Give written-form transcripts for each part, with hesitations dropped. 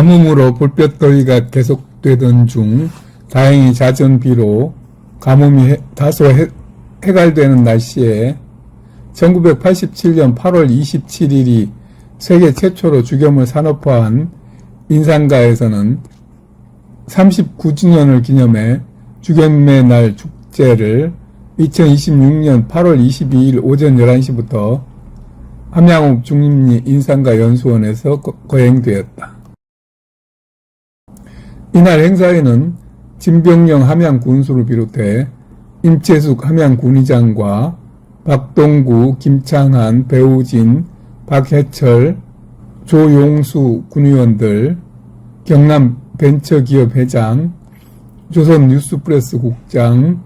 가뭄으로 볼볕더위가 계속되던 중 다행히 잦은 비로 가뭄이 다소 해갈되는 날씨에 1987년 8월 27일이 세계 최초로 죽염을 산업화한 인산가에서는 39주년을 기념해 죽염의 날 축제를 2026년 8월 22일 오전 11시부터 함양읍 중림리 인산가 연수원에서 거행되었다. 이날 행사에는 진병영 함양군수를 비롯해 임채숙 함양군의장과 박동구, 김창한, 배우진, 박해철, 조용수 군의원들, 경남벤처기업회장, 조선뉴스프레스 국장,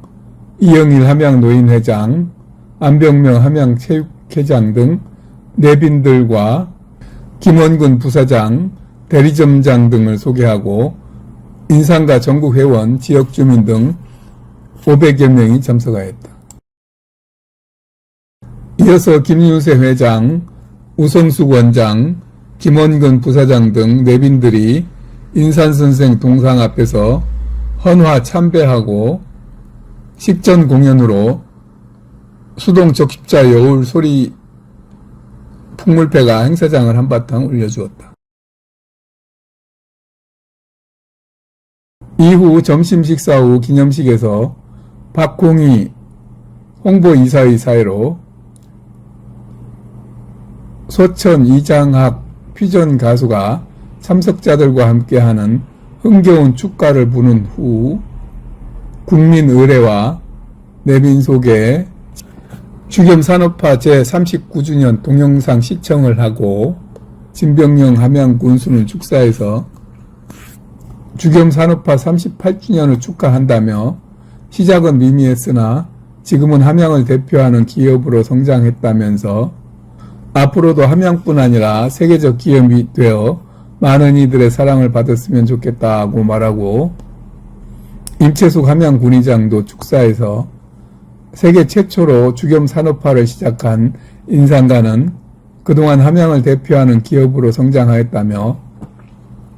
이영일 함양노인회장, 안병명 함양체육회장 등 내빈들과 김원근 부사장, 대리점장 등을 소개하고 인산가 전국회원, 지역주민 등 500여 명이 참석하였다. 이어서 김윤세 회장, 우성숙 원장, 김원근 부사장 등 내빈들이 인산선생 동상 앞에서 헌화 참배하고 식전 공연으로 수동 적십자 여울 소리 풍물패가 행사장을 한바탕 울려주었다. 이후 점심 식사 후 기념식에서 박홍희 홍보이사의 사회로 소천 이장학 퓨전 가수가 참석자들과 함께하는 흥겨운 축가를 부른 후 국민의례와 내빈 소개, 죽염산업화 제39주년 동영상 시청을 하고 진병영 함양군수는 축사에서 죽염산업화 38주년을 축하한다며 시작은 미미했으나 지금은 함양을 대표하는 기업으로 성장했다면서 앞으로도 함양뿐 아니라 세계적 기업이 되어 많은 이들의 사랑을 받았으면 좋겠다고 말하고 임채숙 함양군의장도 축사에서 세계 최초로 죽염산업화를 시작한 인산가는 그동안 함양을 대표하는 기업으로 성장하였다며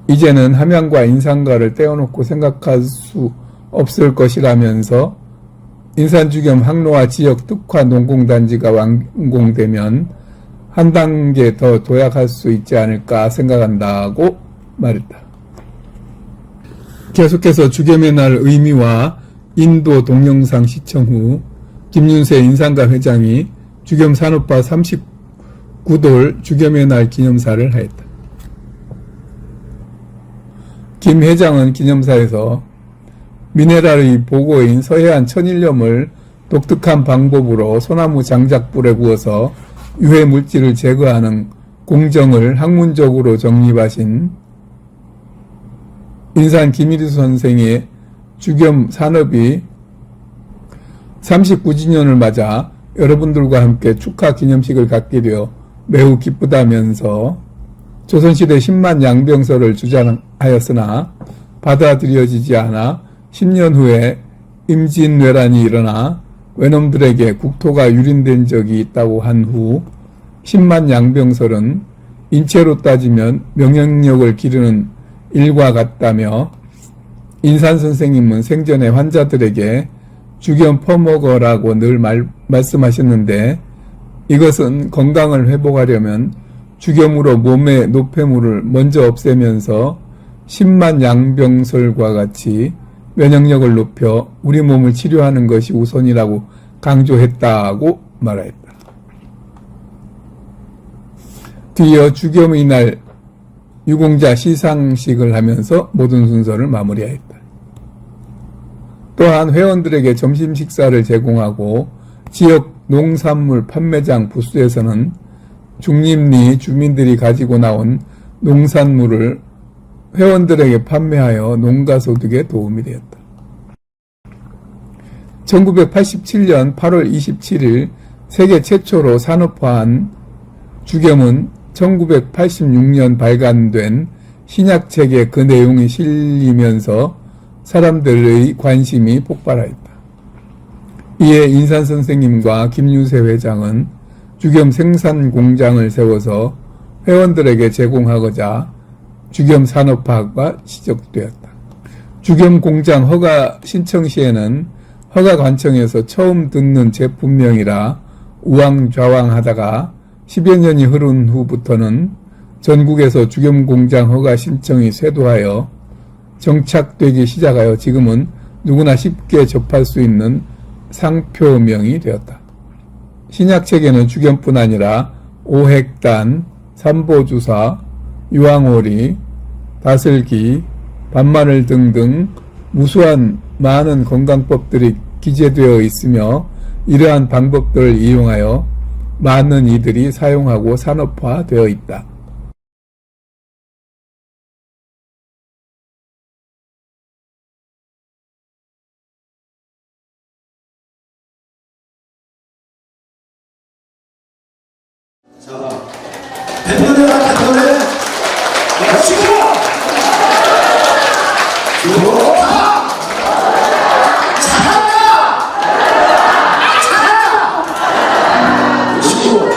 이제는 함양과 인산가를 떼어놓고 생각할 수 없을 것이라면서 인산죽염 항로화 지역 특화 농공단지가 완공되면 한 단계 더 도약할 수 있지 않을까 생각한다고 말했다. 계속해서 죽염의 날 의미와 인도 동영상 시청 후 김윤세 인산가 회장이 죽염산업화 39돌 죽염의 날 기념사를 하였다. 김 회장은 기념사에서 미네랄의 보고인 서해안 천일염을 독특한 방법으로 소나무 장작불에 구워서 유해 물질을 제거하는 공정을 학문적으로 정립하신 인산 김일수 선생의 죽염 산업이 39주년을 맞아 여러분들과 함께 축하 기념식을 갖게 되어 매우 기쁘다면서 조선시대 10만 양병설을 주장하였으나 받아들여지지 않아 10년 후에 임진왜란이 일어나 외놈들에게 국토가 유린된 적이 있다고 한 후 10만 양병설은 인체로 따지면 명령력을 기르는 일과 같다며 인산 선생님은 생전에 환자들에게 죽염 퍼먹어라고 늘 말씀하셨는데 이것은 건강을 회복하려면 죽염으로 몸의 노폐물을 먼저 없애면서 10만 양병설과 같이 면역력을 높여 우리 몸을 치료하는 것이 우선이라고 강조했다고 말하였다. 뒤이어 죽염의 날 유공자 시상식을 하면서 모든 순서를 마무리하였다. 또한 회원들에게 점심 식사를 제공하고 지역 농산물 판매장 부스에서는 중림리 주민들이 가지고 나온 농산물을 회원들에게 판매하여 농가소득에 도움이 되었다. 1987년 8월 27일 세계 최초로 산업화한 죽염은 1986년 발간된 신약책에 그 내용이 실리면서 사람들의 관심이 폭발하였다. 이에 인산 선생님과 김윤세 회장은 죽염 생산 공장을 세워서 회원들에게 제공하고자 주겸 산업화가 시작되었다. 주겸 공장 허가 신청 시에는 허가관청에서 처음 듣는 제품명이라 우왕좌왕하다가 10여 년이 흐른 후부터는 전국에서 주겸 공장 허가 신청이 쇄도하여 정착되기 시작하여 지금은 누구나 쉽게 접할 수 있는 상표명이 되었다. 신약책에는 주겸뿐 아니라 오획단, 삼보주사, 유황오리, 다슬기, 밤마늘 등등 무수한 많은 건강법들이 기재되어 있으며 이러한 방법들을 이용하여 많은 이들이 사용하고 산업화되어 있다. 자, 팬분들과 팬분들, 마시고! 좋다! 잘한다! 잘한다! 마시고!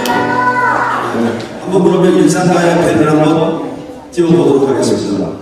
한번 그러면 인상가의 팬을 한번 띄워보도록 하겠습니다.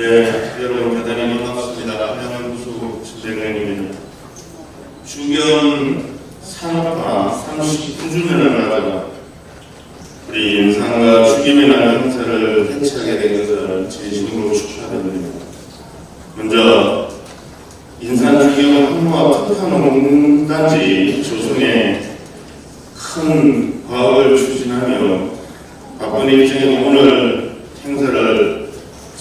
네, 여러분 대단히 반갑습니다. 한양구수 진대령입니다. 주경 산업화 39주년을 맞아 우리 인상과 죽임의 날 행사를 개최하게 된 것을 진심으로 축하드립니다. 먼저 인산 주경 항로와 특화농단지 조성에 큰 과업을 추진하며 바쁜 일정에 오늘 행사를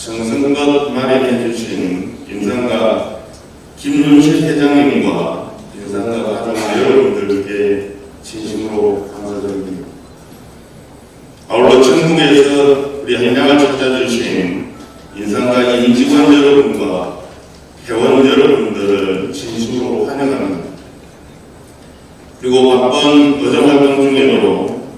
정성껏 마련해 주신 인상과 김윤실 회장님과 인상과 가족 여러분들께 진심으로 감사드립니다. 아울러 전국에서 우리 한양을 찾아주신 인상과 임직원 여러분과 회원 여러분들을 진심으로 환영합니다. 그리고 바쁜 의정 활동 중에도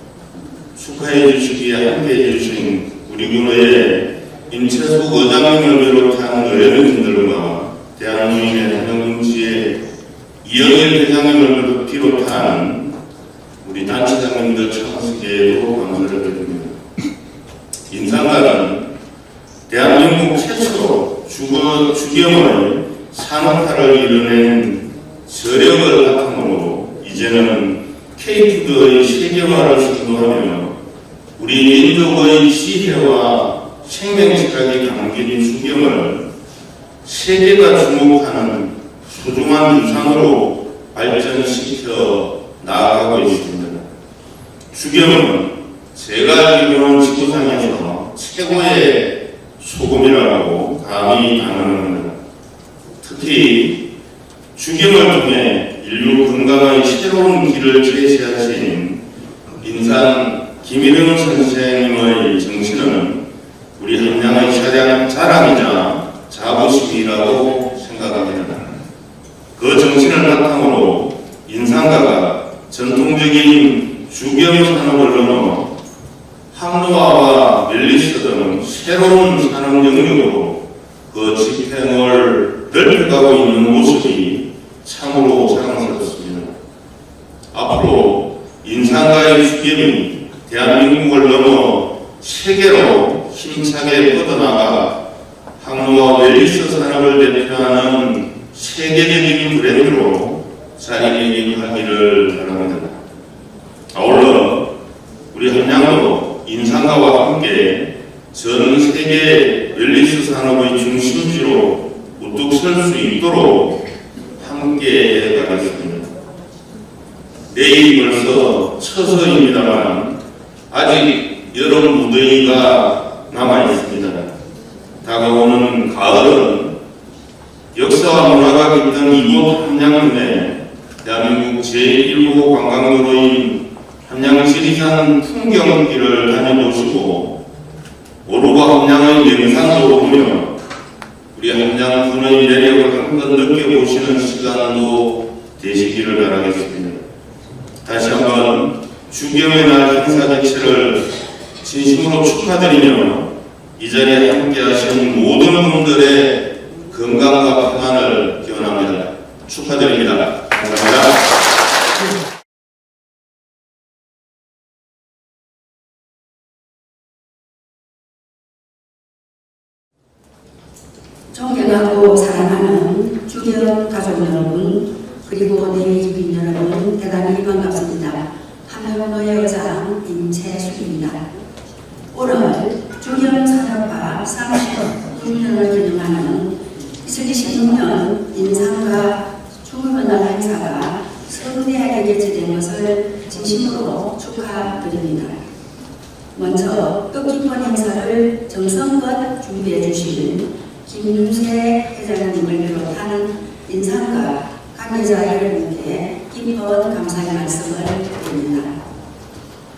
축하해 주시기에 함께해 주신 우리 군의 임채숙 의장님을 비롯한 의원님들과 대한민국의 한영군지의 이영일 회장님을 비롯한 우리 단체장님들 참석에도 감사를 드립니다. 인상가는 대한민국 최초로 주경의 산업화를 이뤄낸 저력을 바탕으로 이제는 K푸드의 세계화를 시도하며 우리 민족의 지혜와 생명체각이 담긴 주경을 세계가 주목하는 소중한 유산으로 발전시켜 나아가고 있습니다. 주경은 제가 알기로는 지구상에서 최고의 소금이라고 감히 가능합니다. 특히 주경을 통해 인류 건강의 새로운 길을 제시하신 인산 김일영 선생님의 정신은 우리 한양의 자랑이자 자부심이라고 생각합니다. 그 정신을 바탕으로 인상가가 전통적인 주경 산업을 넘어 항로화와 멜리스 등 새로운 산업 영역으로 그 집행을 넓혀가고 있는 모습이 참으로 자랑스럽습니다. 앞으로 인상가의 주경이 대한민국을 넘어 세계로 힘차게 뻗어나가 항로와 웰리스 산업을 대표하는 세계적인 브랜드로 자리매김하기를 바랍니다. 아울러 우리 한양도 인상가와 함께 전 세계 웰리스 산업의 중심지로 우뚝 설 수 있도록 함께 가겠습니다. 내일이 벌써 처서입니다만 아직 여름 무더위가 남아있습니다. 다가오는 가을은 역사와 문화가 깃든 이곳 한양군에 대한민국 제1호 관광도로인 한양지리산 풍경길을 다녀보시고 오르과 한양의 명산도 보며 우리 한양군의 매력을 한번 느껴보시는 시간도 되시기를 바라겠습니다. 다시 한번 주경의 날 행사 개최를 진심으로 축하드리며 이 자리에 함께하신 모든 분들의 건강과 평안을 기원합니다. 축하드립니다. 감사합니다. 존경하고 사랑하는 주경 가족 여러분, 그리고 내외 주민 여러분, 대단히 반갑습니다. 한양로의 의장 임채숙입니다. 오늘 주경 산업화 39주년을 기념하는 2026년 인상가 죽음의 날 행사가 성대하게 개최된 것을 진심으로 축하드립니다. 먼저 뜻깊은 행사를 정성껏 준비해 주신 김윤세 회장님을 비롯한 인상가 관계자 여러분께 깊은 감사의 말씀을 드립니다.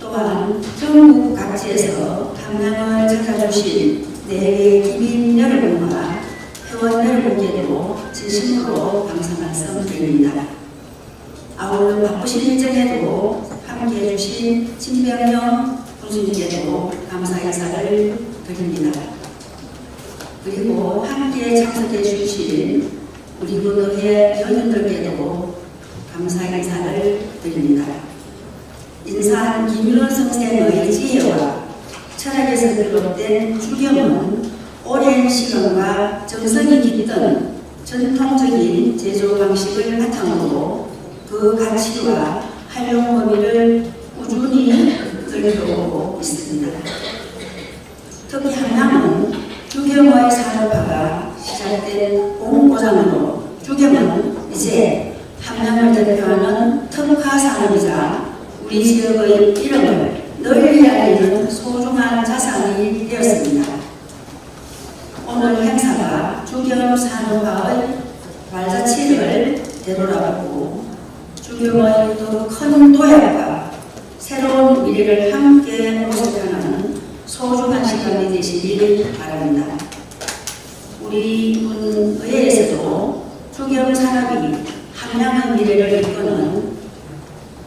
또한 전국 각지에서 한양을 찾아주신 내외 기민 여러분과 회원 여러분께도 진심으로 감사 말씀 드립니다. 아울러 바쁘신 일정에도 함께해 주신 진병영 군수님께도 감사 인사를 드립니다. 그리고 함께 참석해 주신 우리 군의 연인들께도 감사 인사를 드립니다. 인산 김윤원 선생의 지혜와 철학에서 비롯된 주경은 오랜 시간과 정성이 깃든 전통적인 제조 방식을 바탕으로 그 가치와 활용 범위를 꾸준히 넓혀오고 있습니다. 특히 함양은 주겸의 산업화가 시작된 공고장으로 주겸은 이제 함양을 대표하는 특화 산업이자 우리 지역의 이름을 널리 알리는 소중한 자산이 되었습니다. 오늘 행사가 주겸 산업화의 발자취를 되돌아보고 주겸의 더 큰 도약과 새로운 미래를 함께 모색하는 소중한 시간이 되시길 바랍니다. 우리 의회에서도 주겸 산업이 함양의 미래를 이끄는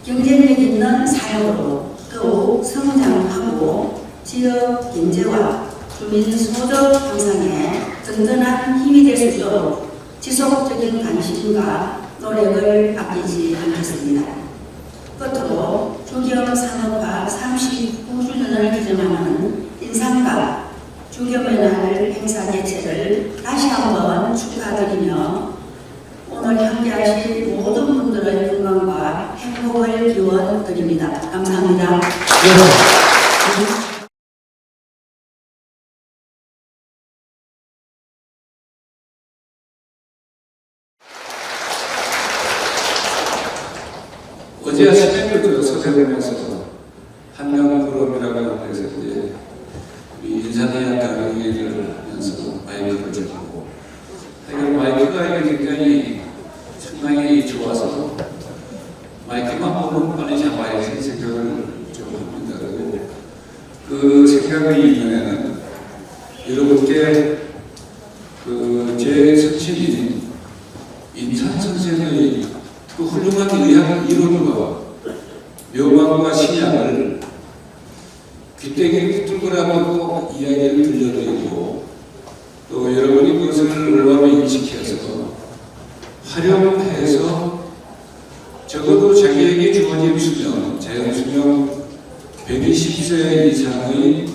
경쟁력 있는 산업으로 더욱 성장하고 지역 경제와 주민 소득 향상에 든든한 힘이 될 수 있도록 지속적인 관심과 노력을 아끼지 않겠습니다. 끝으로 주겸 산업화 39주년을 기념하는 인상과 주겸의 날 행사 개최를 다시 한번 축하드리며 오늘 함께하신 모든 분들의 건강과 행복을 기원드립니다. 감사합니다. 어제 아침에 그 서세대면서 한명 프로그램이라고 하는 데서 이제 우리 인사대학 강의를 하면서 마이크를 잡고 마이크가 굉장히 상당히 좋아서 마이크만 보면 빨리 잡아야지 생각을 좀 합니다. 그 생각의 이면에는 여러분께 제 선친인 인산 선생의 그 훌륭한 의학 이론과 묘방과 신약을 귀때기를 뚫고라도 이야기를 들려드리고 또 여러분이 그것을 올바로 인식해서 활용해서 적어도 자기에게 주어진 수명, 자연수명 120세 이상의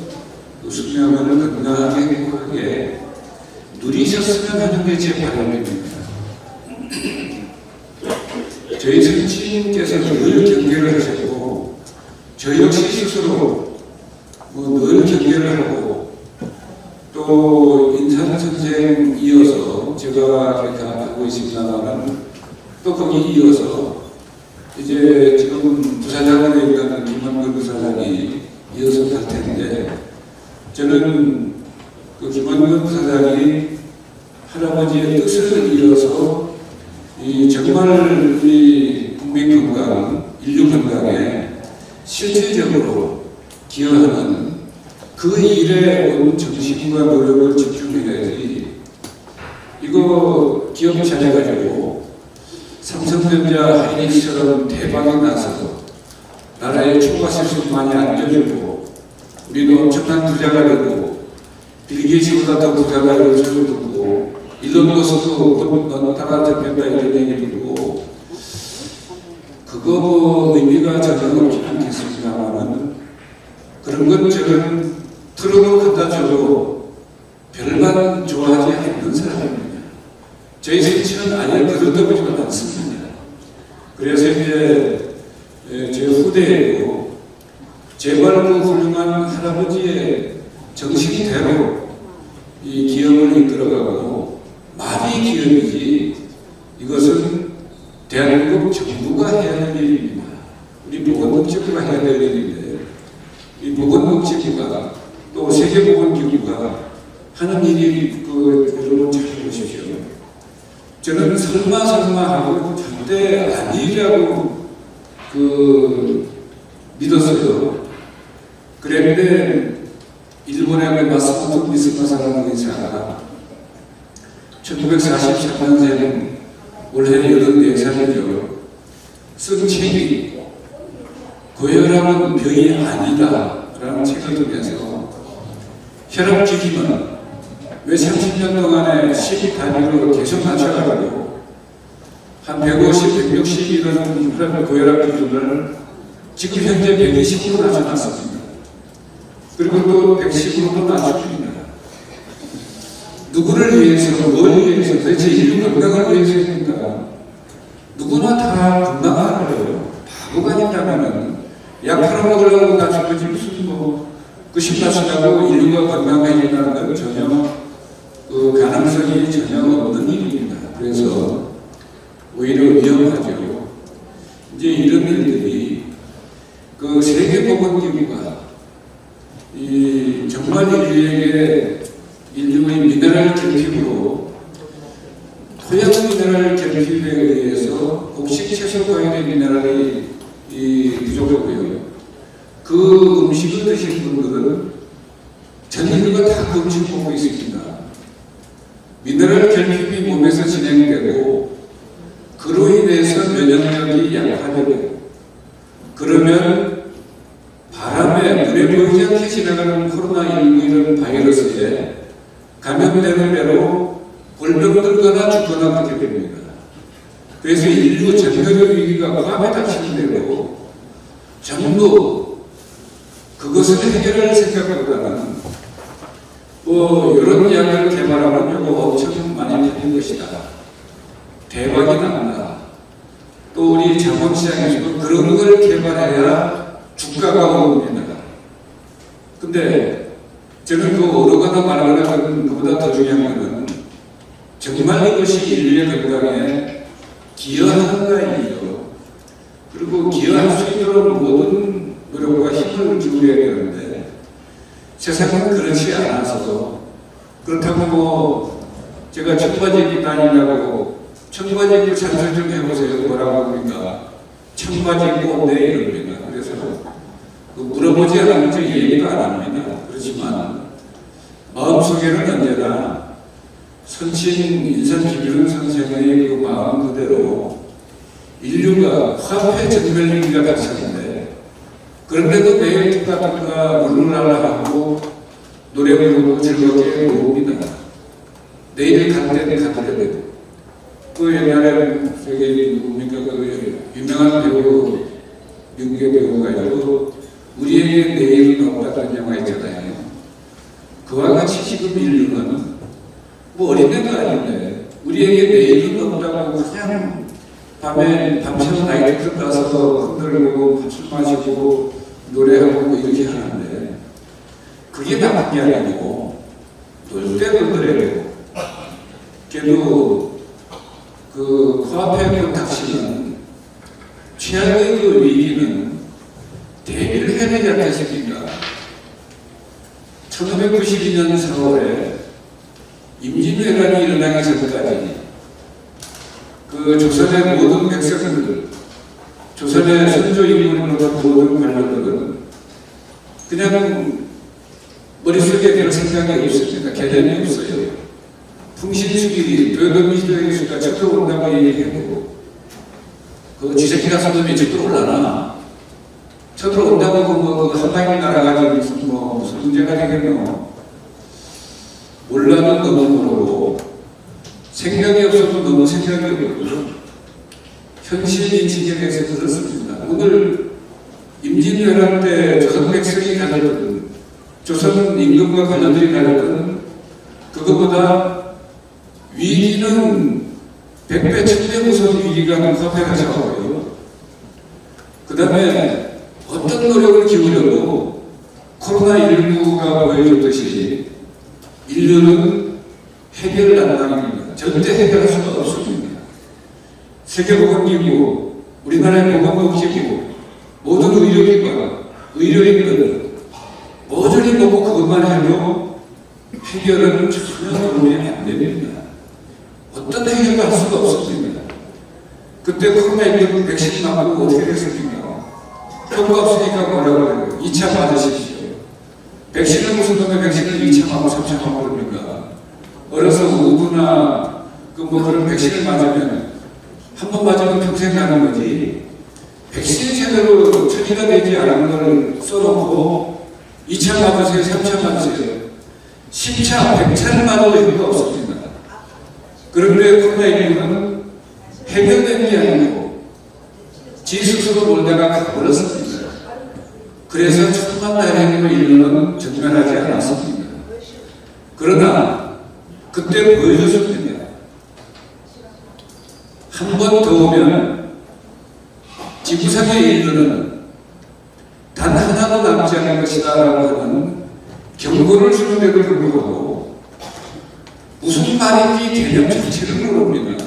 그 수명을 건강하게 행복하게 누리셨으면 하는 게 제 바람입니다. 저희 선친께서는 늘 경계를 하셨고 저 역시 스스로 늘 경계를 하고 또 인산 선생 이어서 제가 이렇게 하고 있습니다만 또 거기 이어서 이제 지금 부사장으로 있는 김원근 부사장이 이어서 갈 텐데 저는 그 김원근 부사장이 할아버지의 뜻을 이어서 정말 우리 국민 건강, 인류 건강에 실질적으로 기여하는 그 일에 온 정신과 노력을 집중해야지 이거 기업 잘해가지고 삼성전자 하이닉스처럼 대박이 나서 나라의 추가 실수 많이 안겨주고 우리도 엄청난 부자가 되고 빌게이츠보다 더 부자가 될 줄을 듣고 일론 머스크도 넌따라 잡힌다 이런 얘기 듣고 그거 의미가 전혀 없지 않겠습니다만은 그런 건 저는 트럭을 갖다 줘도 별반 좋아하지 않는 사람입니다. 저희 선친은 아예 그렇다고 않습니다. 그래서 이제 제 후대에도 제발 그 훌륭한 할아버지의 정신대로 이 기업을 이끌어가고 말이 기업이지 이것은 대한민국 정부가 해야 할 일입니다. 우리 보건복지부가 해야 될 일인데 이 보건복지부가 또 세계보건기구가 하는 일이 여러분 잘 보십시오. 저는 설마 하고 절대 아니라고 믿었어요. 그런데 일본의 마사토 미스마사라는 의사가 1943년생 올해 84살이죠. 쓴 책이 고혈압은 병이 아니다 라는 책을 통해서 혈압기기는 왜 30년 동안에 10 단위로 계속 낮춰가지고 한 150, 160 이런 고혈압 기준을 지금 현재 120으로 낮춰놨습니다. 그리고 또 110으로도 낮춥니다. 누구를 위해서, 뭘 위해서, 도대체 인류 건강을 위해서입니까? 누구나 다 건강하려고요. 바보가 아니라면은 약 팔아먹으려고 가지고 무슨 그 신나시다고 인류가 건강해진다는 건 전혀 그 가능성이 전혀 없는 일입니다. 그래서 오히려 위험하죠. 이제 이런 일들이 그 세계보건기구가 이 정말 인류의 미네랄 결핍으로 토양 미네랄 결핍에 의해서 곡식 채소 과일의 미네랄이 부족하고요. 그 음식을 드신 분들은 전 인류가 다 그 음식 먹고 있습니다. 미네랄 결핍이 몸에서 진행되고 그로 인해서 면역력이 약화되고 그러면 바람에 눈에 보이지 않게 지나가는 코로나19 이런 바이러스에 감염되는 대로 골병들거나 죽거나 그렇게 됩니다. 그래서 인류 전체적 위기가 코앞에 닥치는 대로 전부 그것을 해결할 생각보다는 이런 약을 개발하면 이거 엄청 많이 되는 것이다. 대박이 난다. 또 우리 자본시장에서도 그런 걸 개발해야 주가가 오릅니다. 근데 저는 그 오르거나 말거나 그보다 더 중요한 것은 정말 이것이 인류의 건강에 기여하는가이죠. 그리고 기여할 수 있도록 모든 노력과 힘을 기울여야 되는데 세상은 그렇지 않아서 그렇다고 제가 청바지 입고 다니냐고 청바지 입고 찬성 좀 해보세요. 뭐라고 합니까? 청바지 입고 온대 이럽니다. 그래서 물어보지 않으면 저 얘기도 안 합니다. 그렇지만 마음속에는 언제나 선친 인산 김일성 선생의 그 마음 그대로 인류가 화폐 전멸리기가 닥쳤는데 그런데도 매일 툭가툭가 물러나라 하고 노래 부르고 즐겁게 봅니다. 내일 갈 때는 가더라도 그 옛날에 저기 누굽니까 그 유명한 배우 미국의 배우가 있고 우리에게 내일은 없다는 영화 있잖아요. 그와 같이 지금 인류는 어린애도 아닌데 우리에게 내일은 없다고 그냥 밤에 밤새워 나이트클럽 가서 흔들고 술 마시고 노래하고 이렇게 하는데 그게 나쁜 게 아니고 놀 때 놀더라도 걔도 그 코앞에 닥치는 최악의 그 위기는 대비를 해야 되지 않겠습니까? 1992년 4월에 임진왜란이 일어나기 전까지 그 조선의 모든 백성들, 조선의 선조 인물로부터 모든 관료들은 그냥 머릿속에 들 생각이 없습니다. 개념이 없어요. 풍신수길이 도요도미시대의 수가 쳐들어온다고 얘기해도 그 쥐새끼 같은 놈이 쳐들어올라나 쳐들어온다고 한 방에 날아가지고 무슨 문제가 되겠노? 몰라도 너무 모르고 생각이 없어도 너무 생각이 없고 현실 인식에서 그렇습니다. 오늘 임진왜란 때 조선 백성이 가졌던 조선 임금과 관료들이 가졌던 그것보다 위기는 100배, 1000배 무서운 위기가 눈앞에 닥쳐오고요. 그 다음에 어떤 노력을 기울여도 코로나19가 보여줬듯이 인류는 해결을 안 당합니다. 절대 해결할 수가 없습니다. 세계보건기구, 우리나라의 보건복지기구, 모든 의료인들 모조리 보고 그것만 해도 해결은 전혀 도움이 안 됩니다. 어떤 해결도 할 수가 없습니다. 그때 코로나19 백신 맞고 어떻게 됐습니까? 효과 없으니까 뭐라고 해요? 2차 맞으십시오. 백신은 무슨 놈의 백신을 2차 맞고 3차 맞고 그럽니까? 어려서 우구나 그런 백신을 맞으면 한 번 맞으면 평생 가는 거지. 백신이 제대로 처리가 되지 않은 걸 써놓고 2차 맞으세요, 3차 맞으세요. 10차, 100차를 맞아도 효과가 없습니다. 그런데 코로나19는 해결된 게 아니고 지 스스로 놀다가 가버렸습니다. 그래서 천만 다행으로 인류는 전멸하지 않았습니다. 그러나 그때 보여줬습니다. 한 번 더 오면 지구상의 인류는 단 하나도 남지 않을 것이다라고 하는 경고를 주는데도 불구하고 무슨 말인지 개념 자체를 모릅니다.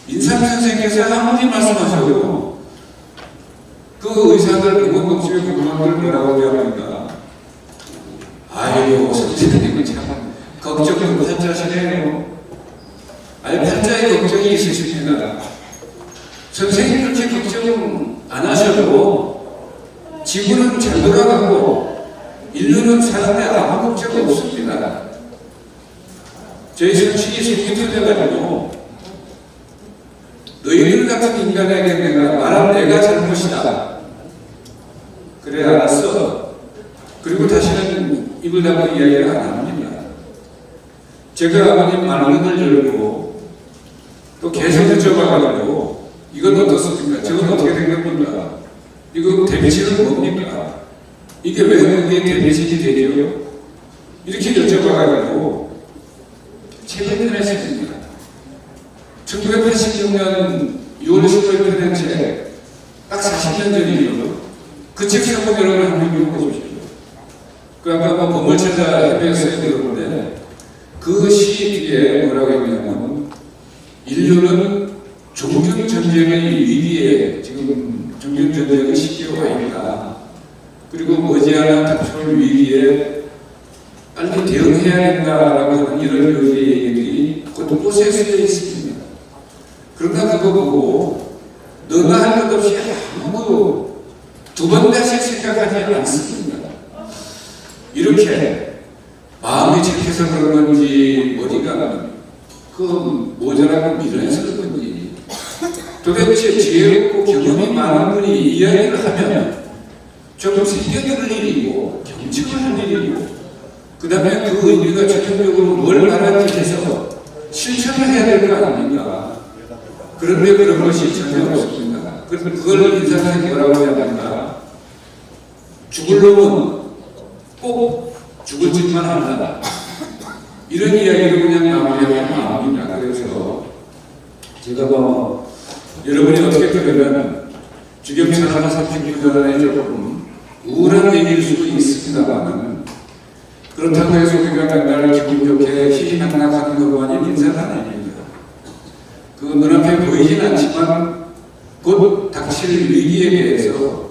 인상 선생님께서 아무리 말씀하셔도 그 의사들 보건복지회 공무원들 뭐라고 합니까? 아이고 선생님은 참 걱정도 팔자시네요. 팔자에 걱정이 있으십니다. 선생님 그렇게 걱정 안 하셔도 지구는 잘 돌아가고 인류는 사는데 아무 걱정 없습니다. 저희 선생님이 속이 터져가지고 너희들 같은 인간에게 내가 말한 내가 잘못이다. 그래 알았어. 그리고 다시는 입을 닫고 이야기를 안 합니다. 제가 아버님 말문을 열고 또 계속 여쭤봐가지고 이건 어떻습니까? 저건 어떻게 된 겁니까? 이거 데미지는 뭡니까? 이게 왜 그게 데미지 되죠? 이렇게 여쭤봐가지고 책을 펴냈습니다. 1986년 6월 15일 펴낸 책, 딱 40년 전이죠. 그 책 한번 여러분 한번 읽어보십시오. 그 아까 보물찾아 협의회에서 들었는데 그 시 뒤에 뭐라고 했냐면 인류는 종전전쟁의 위기에 지금 종전전쟁의 시기에 와 있다. 그리고 머지않아 닥쳐올 위기에 빨리 대응해야 된다라고 하는 이런 의지의 얘기들이 곳곳에 쓰여 있습니다. 그러나 그거 보고 너나 할 것 없이 아무도 두 번 다시 생각하지 않습니다. 이렇게 마음이 착해서 그런 건지 머리가 그 모자라고 미련해서 그런 건지 도대체 지혜롭고 경험이 많은 분이 이야기를 하면 좀 생겨낼 일이고 경청을 할 일이고 그 다음에 그 의미가 최종적으로 뭘 말하는지 해서 실천을 해야 될 거 아닙니까? 그런데 그런 것이 전혀 없습니다. 그래서 그걸 인사상이 뭐라고 해야 합니까? 죽을 놈은 꼭 죽을 짓만 한다. 이런 이야기를 그냥 마무리하면 마음입니다. 그래서 제가 여러분이 어떻게 보면 주겸철하나 36년에 조금 우울한 얘기일 수도 있습니다만 그렇다고 해서 우리가 나를 기분 좋게 희희낙낙하는 것만이 인생은 아닙니다. 그 눈앞에 보이진 않지만 곧 닥칠 위기에 대해서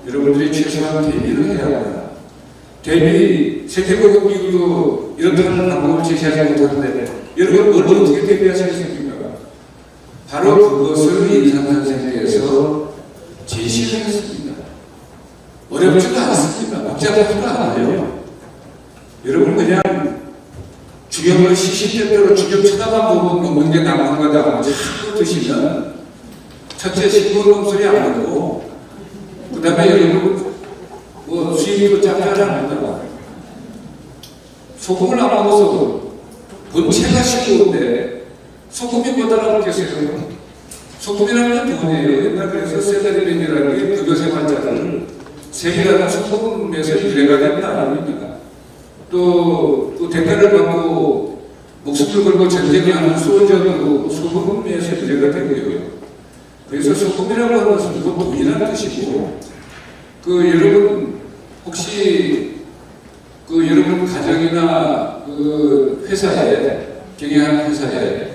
여러분들이 최소한 대비를 해야 합니다. 대비 세계보건기구도 이렇다는 방법을 제시하지 못하는데 여러분 뭘 어떻게 대비하시겠습니까? 바로 그것을 인상선생님께서 제시를 했습니다. 어렵지도 않습니다. 복잡하지도 않아요. 여러분 그냥 주경을 시시때때로 주경 쳐다만 보고 먹는 게 남는 거다 자꾸 드시면 첫째 싱거운 소리 안 하고 그 다음에 여러분 수입도 짭짤합니다. 소금을 안 먹어서 본체가 싱거운데 소금이 뭐다라고 계세요? 소금이라는 게 뭐예요? 옛날 그래서 세다리맨이라는 게 급여세 환자를 세계라는 소금에서 유래가 된다 아닙니까? 또 대가를 받고 목숨을 걸고 전쟁하는 소저도 소금에서 유래가 되고요. 그래서 소금이라고 하는 것은 그 돈이라는 뜻이고 그 여러분 혹시 그 여러분 가정이나 그 회사에 경영하는 회사에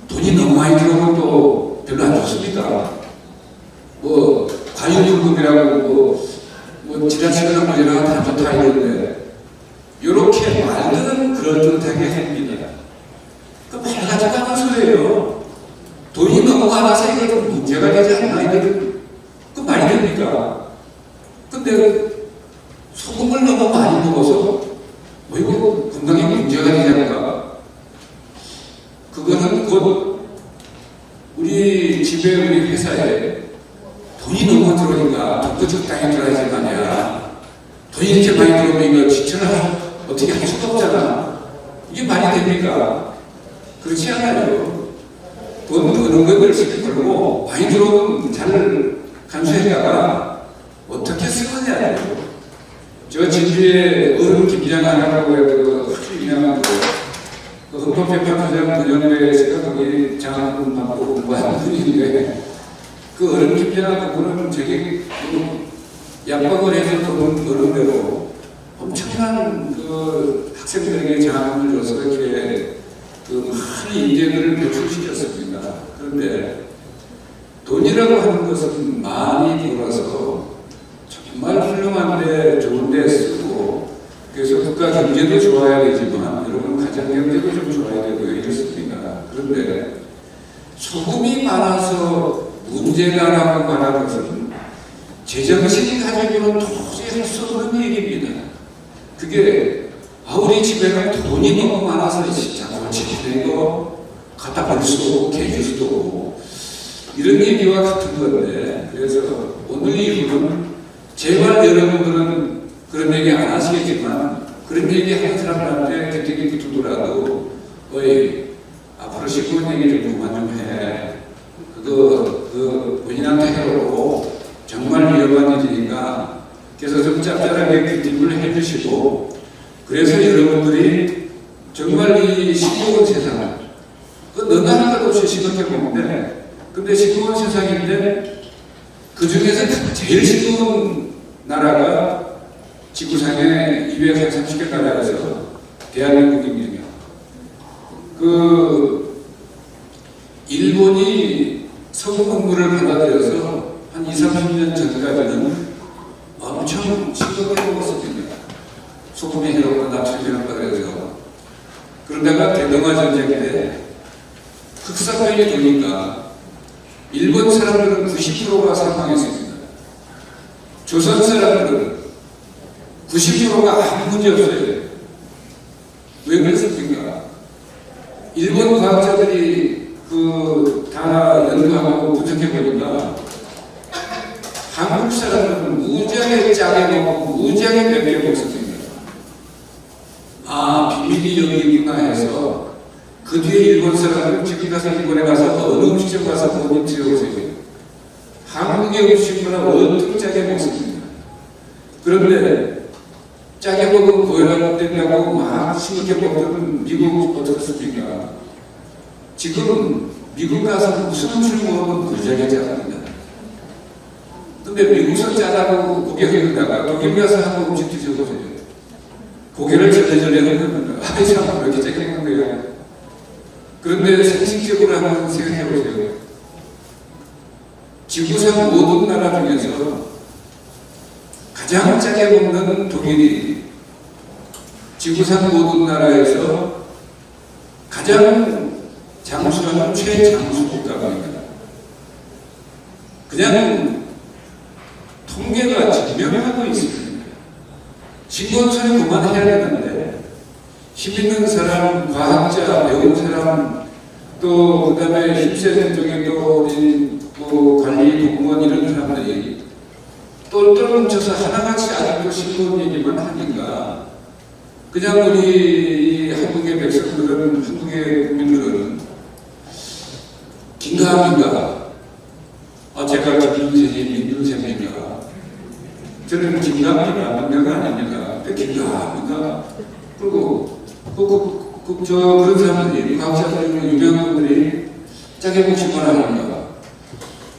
돈이 너무 많이 들어오면 또 별로 안 좋습니까? 뭐 과유불급이라고 뭐 지자체나 뭐지나 다 좋다 이러는데 이렇게 말들은 그럴듯하게 합니다. 그 말 가지고 하는 소리예요. 돈이 너무 많아서 이거 문제가 되지 않나 이거는 그 말이 됩니까? 근데 소금을 너무 많이 먹어서 뭐 이거 건강에 문제가 되지 않을까? 그거는 곧 우리 집에 우리 회사에 돈이 너무 들어오니까 돈도 적당히 들어야지 말이야. 돈이 이렇게 많이 들어오면 이거 지출을 어떻게 할 수도 없잖아. 이게 말이 됩니까? 그렇지 않아요. 돈 버는 건 열심히 벌고 많이 들어오면 잘 간수했다가 어떻게 쓰느냐예요. 저 진주에 어른 김장하라고 해서 아주 유명한 그 헌법재판소장 권영배 씨가 거기 장학금 받고 공부한 분인데 그 어른 집회나 그거는 저기 약박을 해서 그런 어른대로 엄청난 그 학생들에게 장학금을 줘서 이렇게 그 많은 인재들을 배출시켰습니다. 그런데 돈이라고 하는 것은 많이 벌어서 정말 훌륭한데 좋은데 쓰고 그래서 국가 경제도 좋아야 되지만 여러분 가정 경제도 좀 좋아야 되고 이렇습니다. 그런데 소금이 많아서 문제다라고 말하는 것은 제정신이 가지고는 도저히 할 수 없는 얘기입니다. 그게 우리 집에는 돈이 너무 많아서 진짜 골치기는 거 갖다 버릴 수도 없고 개줄 수도 없고 이런 얘기와 같은 건데 그래서 오늘 이후로는 제발 여러분들은 그런 얘기 안 하시겠지만 그런 얘기 하는 사람들한테 되게 두더라도 어이 앞으로 시끄러운 얘기 좀 그만 좀 해. 그 본인한테 해놓고 정말 위험한 일이니까 그래서 좀 짭짤하게 뒷불을 해주시고 그래서 여러분들이 정말 이 시끄러운 세상 그 너나 할 것 없이 생각해보는데 근데 시끄러운 세상인데 그 중에서 제일 시끄러운 나라가 지구상에 230개 나라에서 대한민국입니다. 그 일본이 서구 공부를 받아들여서 한 20-30년 전까지는 엄청 심각하게 먹었습니다. 소금이 해롭고 나트륨이 해롭다 그래서 그러다가 대동아 전쟁 때 흑사병이 도니까 일본 사람들은 90%가 사망했습니다. 조선 사람들은 90%가 아무 문제 없어요. 왜 그랬습니까? 일본 과학자들이 다 연구하고 분석해보니까 한국 사람들은 무지하게 짜게 먹고 무지하게 맵게 먹습니다. 비밀이 여기 있구나 해서 그 뒤에 일본 사람들은 집에 가서 일본에 가서 어느 음식점 가서 본인 드셔보세요. 한국의 음식보다 어떻게 짜게 먹습니다. 그런데 짜게 먹으면 고혈압 된다고 막 심하게 먹던 미국 어떻습니까? 지금 미국 가서 무슨 음식을 먹으면 무지하게 짜답니다. 근데 미국에서 짜다고 고개를 들다가 독일 가서 한국 음식 드셔보세요. 고개를 절레절레 흔듭니다. 이 사람 왜 이렇게 짜게 먹는 거예요? 그런데 상식적으로 한번 생각해보세요. 지구상 모든 나라 중에서 가장 짜게 먹는 독일이 지구상 모든 나라에서 가장 장수하는 최장수 국가입니다. 그냥 통계가 증명하고 있습니다. 신고소리 그만해야 되는데 힘 있는 사람, 과학자, 배운 사람, 또 그 다음에 힘세는 쪽에 또 관리 공무원 이런 사람들이 똘똘 뭉쳐서 하나같이 아직도 신고한 얘기만 하니까 그냥 우리 한국의 백성들은, 한국의 국민들은 긴가민가 제가 김윤세입니까? 저는 긴가민가 민가가 아닙니다. 긴가민가 그리고 그런 사람들이 과학자들 유명한 분들이 짜게 묵시거나 합니다.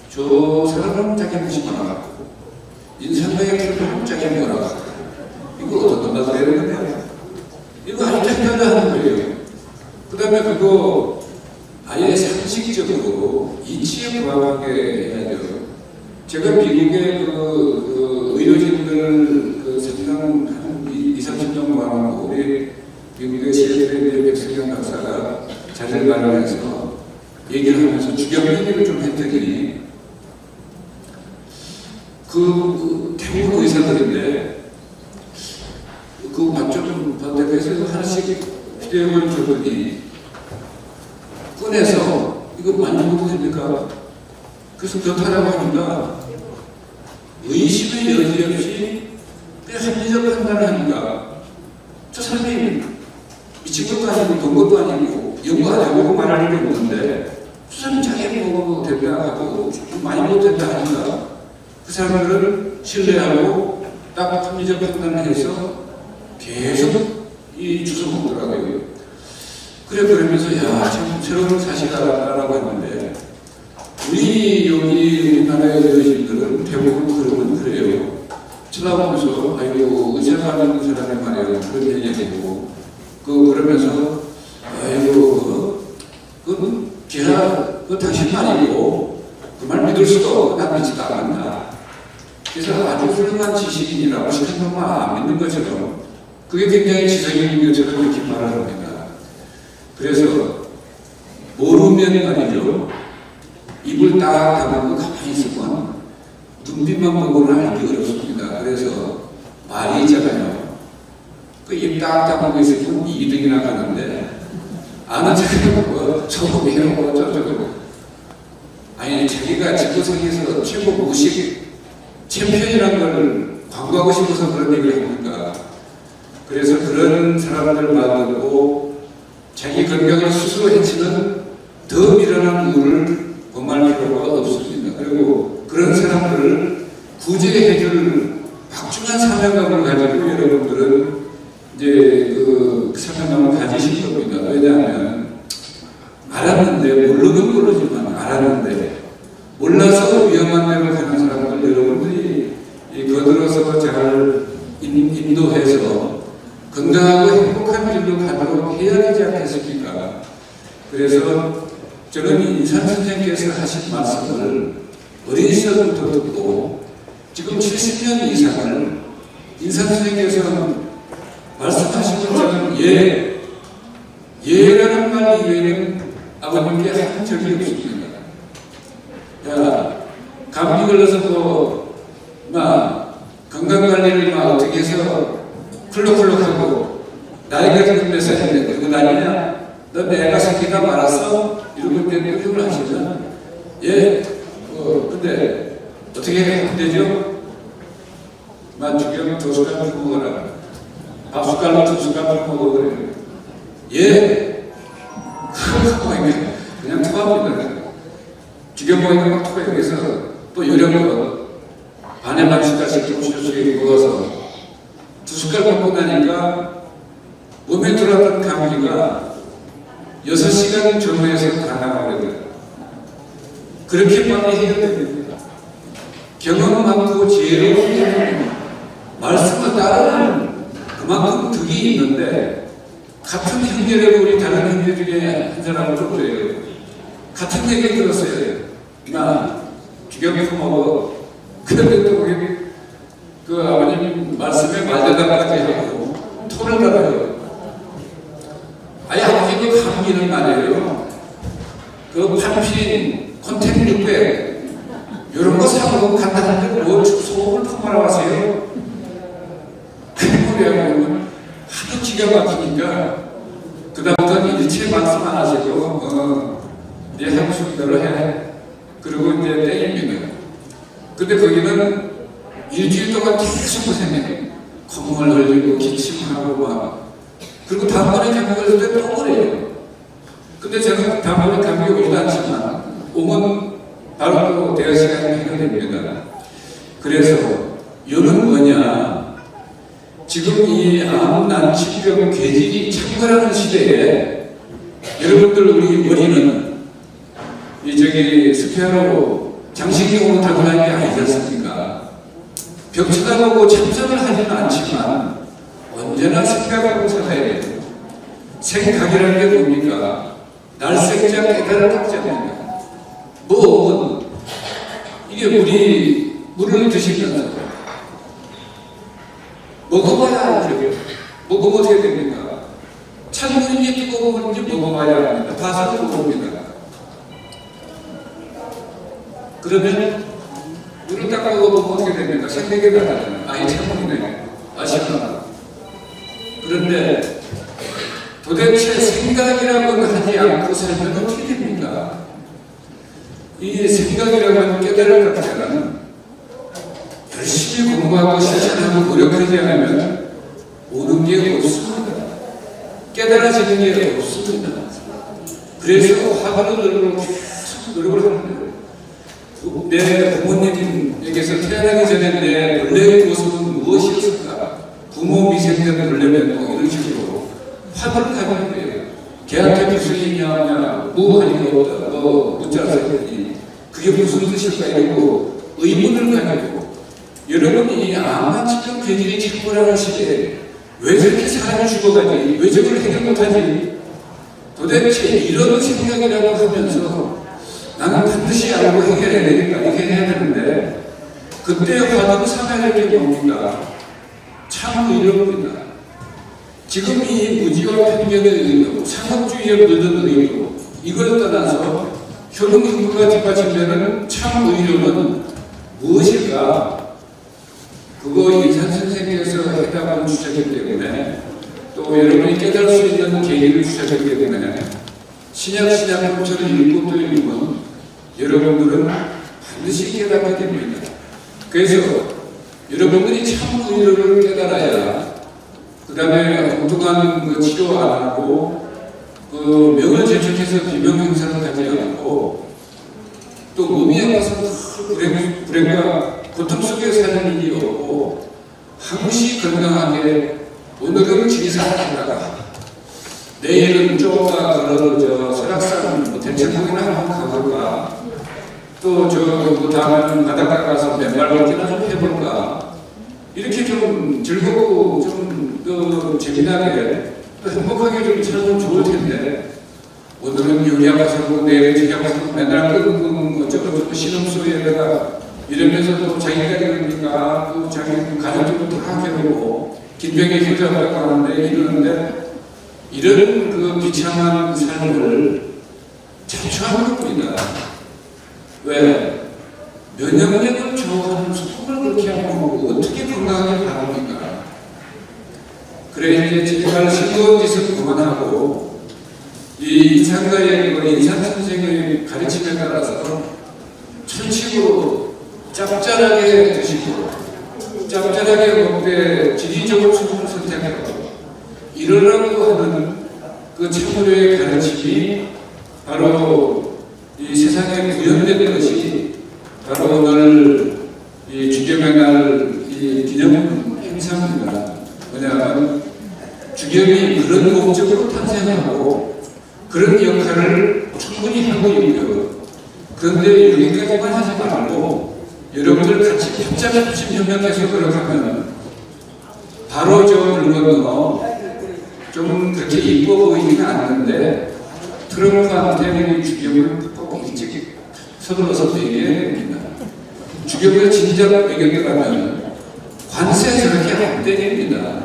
저 사람은 짜게 묵시거나 하고 인상과의 결론은 짜게 묵거나 하고 이거 어떤 맛을 해야 되는데 이거 아주 택하다 하는 거예요. 그 다음에 그거 아예 상식적으로 이치에 부합하게 해야죠. 제가 미국의 의료진들 상당 한 20-30년 모아놓고 우리 미국의 시애틀의 백승현 박사가 자료를 마련해서 얘기를 하면서 주경 얘기를 좀 했더니 대부분 의사들인데 그 맞점 반대에서 하나씩 휴대용을 줬더니 꺼내서 이거 만져보도 됩니까? 그래서 그렇다라고 하니까 의심의 여지 없이 그냥 합리적 판단을 하니까 저 사람이 미친 것도 아니고 돈 것도 아니고 연구 안 해보고 말하는 게 없는데 저 사람이 자기 먹어도 된다 하고 좀 많이 먹어도 된다 하니까 그 사람들을 신뢰하고 딱 합리적 판단을 해서 계속 이 주워 먹더라고요. 그래 그러면서 야 참 새로운 사실이다라고 했는데 우리 여기 우리나라의 어르신들은 대부분 그러면 그래요. 쳐다보면서 아이고 의사하는 사람이 말이에요 그런 얘기하고 그러면서 아이고 그건 걔가 그 당신 말이고 그 말 믿을 수도 난 믿지도 않는다. 그래서 아주 훌륭한 지식인이라고 생각만 안 믿는 것처럼 그게 굉장히 지성인 것처럼 이렇게 말합니다. 그래서 모르면 말이죠. 입을 딱 다물고 가만히 있으면 눈빛만 보고는 알기 어렵습니다. 그래서 말이 있잖아요. 그 입 딱 다물고 있으면 2등이 나가는데 아는 척하고 저거 왜요 저거 아니 자기가 지구상에서 최고 무식 챔피언이라는 걸 광고하고 싶어서 그런 얘기를 합니까? 그래서 그런 사람들 만들고 자기 건강을 스스로 해치는 더 미련한 우를 범할 필요가 없습니다. 그리고 그런 사람들을 구제해줄 막중한 사명감을 가지고 여러분들은 이제 그 사명감을 가지실 겁니다. 왜냐하면 알았는데 모르긴 모르지만 알았는데 몰라서 위험한 데로 가는 사람들 여러분들이 거들어서 잘 인도해서 건강하고 행복한 길로 가도록 해야 되지 않겠습니까? 그래서 저는 인산 선생님께서 하신 말씀을 어린 시절부터 듣고 지금 70년 이상을 인산 선생님께서 말씀하신 것처럼 예라는 말 이외에는 아버님께 한 적이 없습니다. 야, 감기 걸려서 건강관리를 어떻게 해서 쿨럭쿨럭하고 나이가 들면서 했는데 그거 아니냐? 너 내가 새끼가 말았어? 이러고 때문에 표현을 하시면 근데 어떻게 하면 되죠? 주경 2숟가락 먹어라. 밥 숟가락 2숟가락 먹어라. 그냥 토합니다. 주경보이가 막 토해서 또 요령으로 반에 반 숟갈씩 조금씩 먹어서 2숟갈 먹고 나니까 몸에 들어왔던 감기가 6시간 전후에서 다 나가거든요. 그렇게 빨리 해결됩니다. 경험 많고 지혜로운 말씀을 따르는 그만큼 득이 있는데 같은 형제라고 우리 다른 형제 중에 한 사람을 쫓아요. 같은 얘기 들었어요. 나 주경이 먹어. 그런데 또 그 아버님 말씀에 말대답까지 하고 토를 받아요. 아예 아버님이 감기는 말이에요. 그 판핀, 콘택 600 이런 거 사고 간단한데 뭐 속을 퍼마라 하세요. 그래야 하도 기가 막히니까 그다음부터는 일체 말씀 안 하시고 네 향수대로 해. 그리고 이제 땡깁니다. 근데 거기는 일주일 동안 계속 고생해. 콧물 흘리고 기침하고 막. 그리고 다음번에 감기 걸릴 때 또 그래요. 근데 저는 다음번에 감기 오지도 않지만 오면 바로 또 대여 시간이 해결됩니다. 그래서 이는 뭐냐? 지금 이 암, 난치병, 괴질이 창궐하는 시대에 여러분들 우리 머리는 스페어로 장식이 오고 타고 다니는 게 아니지 않습니까? 벽 쳐다보고 참선을 하지는 않지만 언제나 생각하고 살아야 돼요. 생각이라는 게 뭡니까? 날생자 깨달을 탁자입니다. 이게 물을 드시면서 먹어봐야 알죠. 먹으면 어떻게 됩니까? 찬물인지 뜨거운 물인지 먹어봐야 합니다. 봐서 먹습니다. 그러면 물을 딱 먹어보면 어떻게 됩니까? 생각이 나잖아요. 이 찬물이네. 아시구나. 그런데 도대체 생각이라고 하지 않고 살면 어떻게 됩니까? 이 생각이라고 하는 깨달을 갖다가는 열심히 공부하고 실천하고 노력하지 않으면 오는 게 없습니다. 깨달아지는 게 없습니다. 그래서 화가를 계속 노력을 하는 거예요. 내 부모님에게서 태어나기 전에 내 본래의 모습은 무엇이었을까? 부모 미생전 본래면 이런 식으로 화두를 가는 거예요. 걔한테 무슨 얘기냐, 뭐 하니까 없다, 뭐 문자 썼더니 그게 무슨 뜻일까 이러고 의문을 가지고 여러분이 아마 지금 괜히 착고라는 시대에 왜 저렇게 사람이 죽어가지? 왜 저걸 해결 못하지? 도대체 이런 생각이라고 하면서 나는 반드시 알고 해결해야 되니까 이렇게 해야 되는데 그때 화두로 삼아야 될 게 뭡니까? 참 의료입니다. 지금 이 무지와 편견의 의료, 상업주의에 물든 의료 이걸 떠나서 효능근거가 뒷받침되는 참 의료는 무엇일까? 그거 이산 선생님께서 해답을 주셨기 때문에 또 여러분이 깨달을 수 있는 계기를 주셨기 때문에 신약품처럼 읽고 또 읽으면 여러분들은 반드시 깨닫게 됩니다. 그래서 여러분들이 참 의료를 깨달아야 그 다음에 엉뚱한 그 치료 안 하고 그 명을 제축해서 비명 행사를 하지 않고 또 몸이 아파서 불행과 고통 속에 사는 일이 없고 항시 건강하게 오늘은 지리산을 하다가 내일은 조금 더 설악산 뭐 대청봉이나 한번 가볼까 또 뭐 다음에는 바닷가 가서 맨발 걷기나 좀 해볼까 이렇게 좀 즐겁고 좀 더 재미나게 또 행복하게 좀 살면 좋을 텐데 오늘은 여기 가서 내일 저기 가서 맨날 어쩌고 신음소리에다가 이러면서도 자기가 이러니까 또 자기 가족들도 다 괴롭고 긴병에 힘들다고 하는데 이러는데 이런 그 비참한 삶을 자초하는 겁니다. 왜? 면역력을 저하는 속을 그렇게 하고 어떻게 건강하게 바랍니까? 그래 이제 제발 싱거운 짓을 그만하고 이 인상가의 인상 선생의 가르침에 따라서 천식으로 짭짤하게 드시고 짭짤하게 먹되 지리적으로 수분을 선택하고 이러라고 하는 그 참으로의 가르침이 바로 이 세상에 구현된 것이 바로 오늘 이 주겸의 날 이 기념 행사입니다. 뭐냐면 주겸이 그런 목적으로 탄생하고 그런 역할을 충분히 하고 있고요. 그런데 여기까지만 하지 말고 여러분들 같이 협잡협심 협력해서 그러면 바로 좀 그렇게 이뻐 보이지는 않는데 트럼프한테 주겸을 꼭 일찍 서둘러서 얘기해야 됩니다. 주겸의 진작 배경에 가면 관세 저렇게 안 때립니다.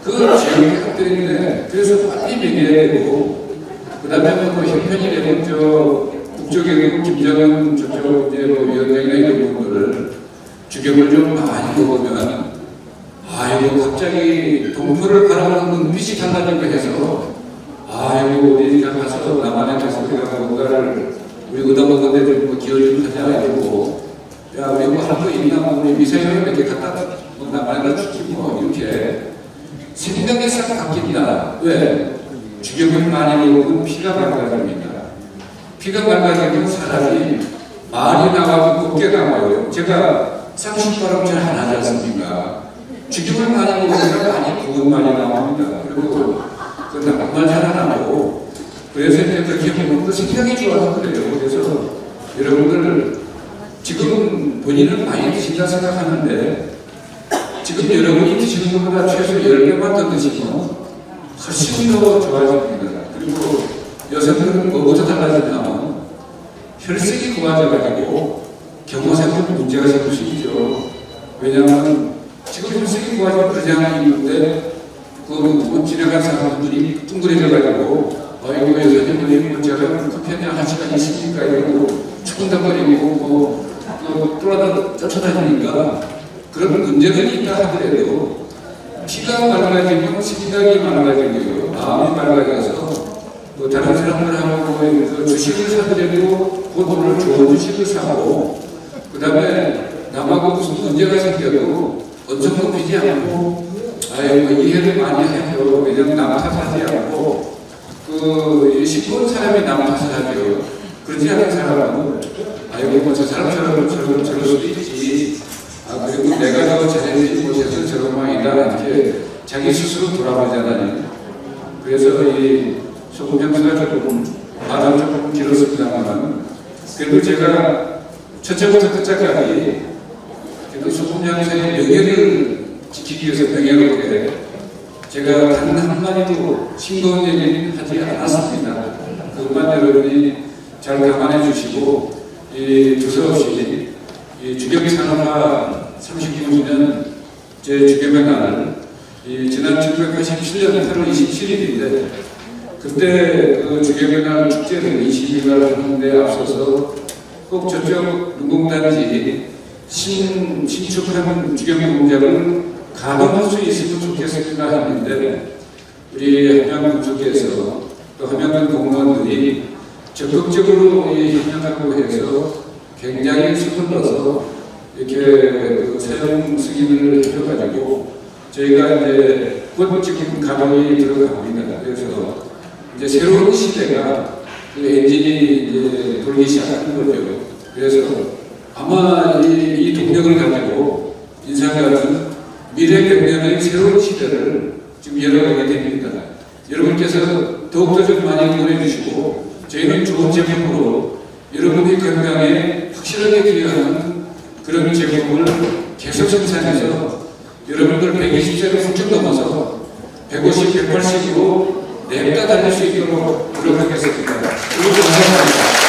그 지역이 안 때리는데 그래서 빨리 얘기해야 되고 그 다음에 뭐 형편이라고 북쪽에 김정은 저쪽 이제 위원장이나 이런 분들을 주겸을 좀 많이 보면 아이고 갑자기 동포를 바라보는 눈빛이 달라지고 해서 아이고 우리가 가서 남한에 가서 우리가 뭔가를 우리 의도먹은데 좀 기여 좀 하자 이러고 야 우리 뭐 할 거 있나 우리 미사일 몇 개 갖다 뭐 남한에 주지 뭐 이렇게 생각이 싹 바뀝니다. 왜? 주겸을 많이 먹으면 피가 맑아집니다. 피가 맑아지면 사람이 말이 나가고 곱게 나와요. 제가 쌍식바람 잘 안 하지 않습니까? 주겸을 많이 먹으면 많이 고운 말이 나옵니다. 그리고 그 나쁜 잘 안 하고 그래서 이제 그렇게 보면 그 생각이 좋아서 그래요. 그래서 여러분들 지금 본인은 많이 드신다 생각하는데 지금 여러분이 드시는 것보다 최소 10배만 더 드시면 훨씬 더 좋아집니다. 그리고 여성들은 뭐부터 달라지냐면 혈색이 고와져가지고 경호생활 문제가 생길 수 있죠. 왜냐하면 지금 혈색이 고와지면 그러지 않은 이유인데 그 지나간 사람들이 뚱그레져가지고 아이고 여성들이 문제가 급했냐 한 시간 있으니까 이러고 추근덕거리고 또 쫓아다니니까 그런 문제는 있다 하더라도 피가 맑아지면 생각이 맑아지고요. 마음이 맑아져서 또 다른 사람들하고 그 주식을 사더라도 그 돈을 좋은 주식을 사고 그 다음에 남하고 무슨 문제가 생겨도 엄청 높이지 않고 아이고 이해를 많이 해요. 왜냐면 남 탓하지 않고 그 시끄러운 사람이 남 탓을 하죠. 그렇지 않은 사람은 아이고 뭐 저 사람처럼 저럴 수도 있지. 아 그리고 내가 더 잘해야지 못해서 저런 모양이다 이렇게 자기 스스로 돌아보잖아요. 그래서 이 소금 향수가 조금 말은 조금 길었습니다만 그래도 제가 첫째부터 끝째까지 그래도 소금 향수의 명예를 지키기 위해서 명예롭게 제가 단 한마디도 싱거운 얘기는 하지 않았습니다. 그것만 여러분이 잘 감안해 주시고 두서없이 주겸 산업화 39주년 제 주겸의 날 지난 1987년 8월 27일인데 그때 그 주겸의 날 축제를 22날 하는데 앞서서 꼭 저쪽 눈공단지 신축한 주겸 공장을 가동할 수 있으면 좋겠습니다 했는데 우리 함양군수께서 또 함양군 공무원들이 적극적으로 협력하고 해서 굉장히 서둘러서 이렇게 그 사용 승인을 해가지고 저희가 이제 곧 지금 가동이 들어갑니다. 그래서 이제 새로운 시대가 그 엔진이 이제 돌기 시작하는 거죠. 그래서 아마 이 동력을 가지고 인사가는 미래 경제의 새로운 시대를 지금 열어가게 됩니다. 여러분께서 더욱더 좀 많이 응원해 주시고 저희는 좋은 제품으로 여러분의 건강에 확실하게 기여하는 그런 제품을 계속 생산해서 여러분들 120세를 훌쩍 넘어서 150, 180으로 냅다 달릴 수 있도록 노력하겠습니다. 그리고 감사합니다.